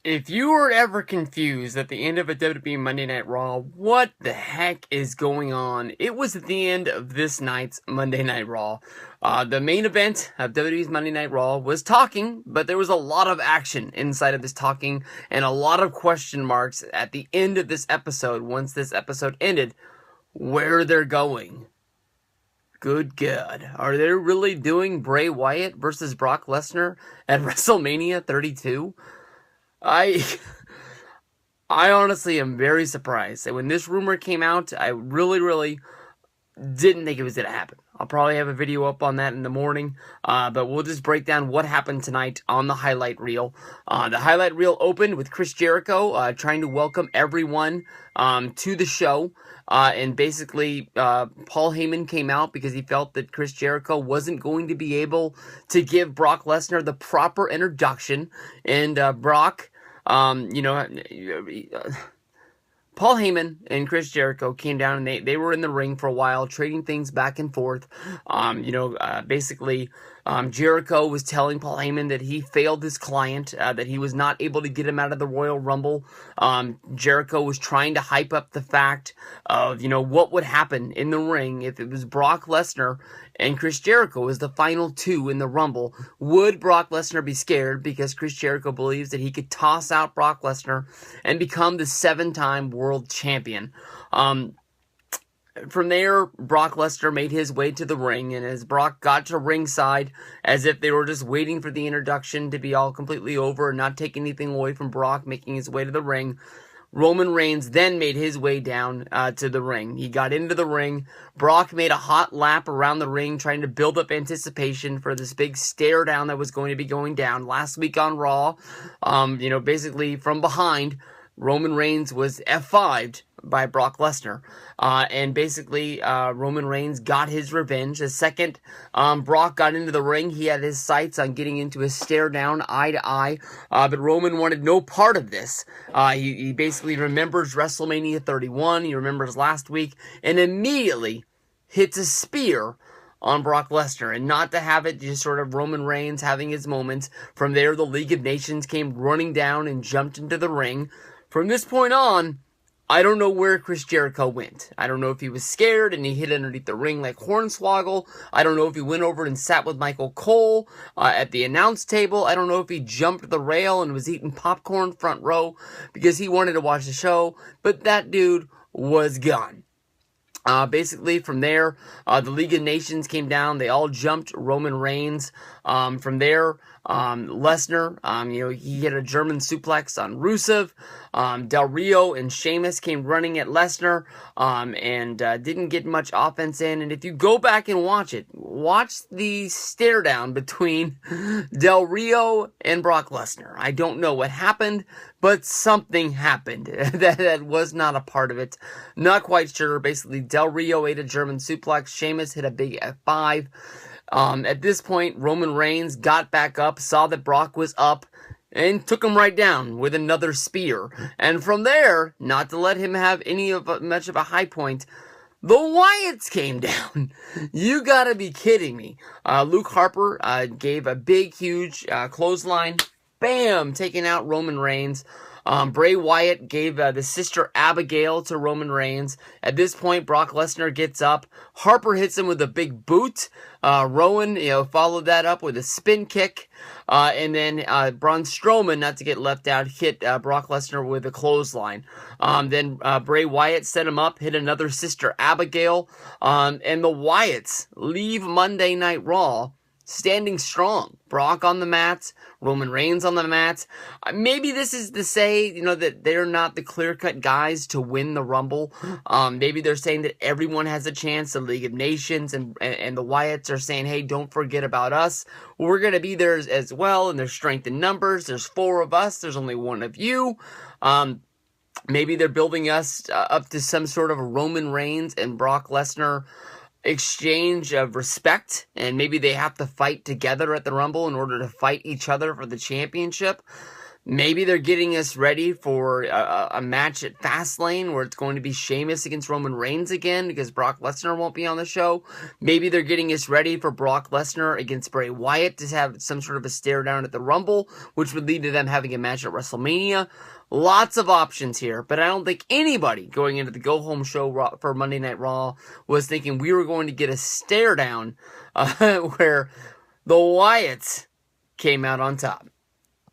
If you were ever confused at the end of a WWE Monday Night Raw, what the heck is going on? It was at the end of this night's Monday Night Raw. The main event of WWE's Monday Night Raw was talking, but there was a lot of action inside of this talking and a lot of question marks at the end of this episode once this episode ended. Where they're going. Good God. Are they really doing Bray Wyatt versus Brock Lesnar at WrestleMania 32? I honestly am very surprised that when this rumor came out, I really didn't think it was going to happen. I'll probably have a video up on that in the morning, but we'll just break down what happened tonight on the highlight reel. The highlight reel opened with Chris Jericho trying to welcome everyone to the show, and basically Paul Heyman came out because he felt that Chris Jericho wasn't going to be able to give Brock Lesnar the proper introduction, and Brock, Paul Heyman and Chris Jericho came down and they were in the ring for a while, trading things back and forth. Jericho was telling Paul Heyman that he failed his client, that he was not able to get him out of the Royal Rumble. Jericho was trying to hype up the fact of, what would happen in the ring if it was Brock Lesnar and Chris Jericho as the final two in the Rumble. Would Brock Lesnar be scared because Chris Jericho believes that he could toss out Brock Lesnar and become the 7-time world champion? From there, Brock Lesnar made his way to the ring, and as Brock got to ringside, as if they were just waiting for the introduction to be all completely over and not take anything away from Brock making his way to the ring, Roman Reigns then made his way down to the ring. He got into the ring. Brock made a hot lap around the ring, trying to build up anticipation for this big stare down that was going to be going down. Last week on Raw, basically from behind, Roman Reigns was F5'd by Brock Lesnar. Roman Reigns got his revenge. The second Brock got into the ring, he had his sights on getting into a stare down eye to eye. But Roman wanted no part of this. He basically remembers WrestleMania 31. He remembers last week and immediately hits a spear on Brock Lesnar, and not to have it just sort of Roman Reigns having his moments. From there, the League of Nations came running down and jumped into the ring. From this point on, I don't know where Chris Jericho went. I don't know if he was scared and he hid underneath the ring like Hornswoggle. I don't know if he went over and sat with Michael Cole at the announce table. I don't know if he jumped the rail and was eating popcorn front row because he wanted to watch the show. But that dude was gone. From there, the League of Nations came down. They all jumped Roman Reigns. From there, Lesnar, he hit a German suplex on Rusev. Del Rio and Sheamus came running at Lesnar, and didn't get much offense in. And if you go back and watch it, watch the stare down between Del Rio and Brock Lesnar. I don't know what happened, but something happened that was not a part of it. Not quite sure. Basically, Del Rio ate a German suplex. Sheamus hit a big F5. At this point, Roman Reigns got back up, saw that Brock was up, and took him right down with another spear. And from there, not to let him have much of a high point, the Wyatts came down. You gotta be kidding me. Luke Harper gave a big, huge clothesline. Bam! Taking out Roman Reigns. Bray Wyatt gave the sister Abigail to Roman Reigns. At this point, Brock Lesnar gets up. Harper hits him with a big boot. Rowan, followed that up with a spin kick. And then Braun Strowman, not to get left out, hit Brock Lesnar with a clothesline. Then Bray Wyatt set him up, hit another sister Abigail. And the Wyatts leave Monday Night Raw standing strong. Brock on the mats, Roman Reigns on the mats. Maybe this is to say, that they're not the clear-cut guys to win the Rumble. Maybe they're saying that everyone has a chance. The League of Nations and the Wyatts are saying, hey, don't forget about us. We're going to be there as well, and there's strength in numbers. There's 4 of us. There's only 1 of you. Maybe they're building us up to some sort of a Roman Reigns and Brock Lesnar exchange of respect, and maybe they have to fight together at the Rumble in order to fight each other for the championship. Maybe they're getting us ready for a match at Fastlane where it's going to be Sheamus against Roman Reigns again because Brock Lesnar won't be on the show. Maybe they're getting us ready for Brock Lesnar against Bray Wyatt to have some sort of a stare down at the Rumble, which would lead to them having a match at WrestleMania. Lots of options here, but I don't think anybody going into the go-home show for Monday Night Raw was thinking we were going to get a stare down where the Wyatts came out on top.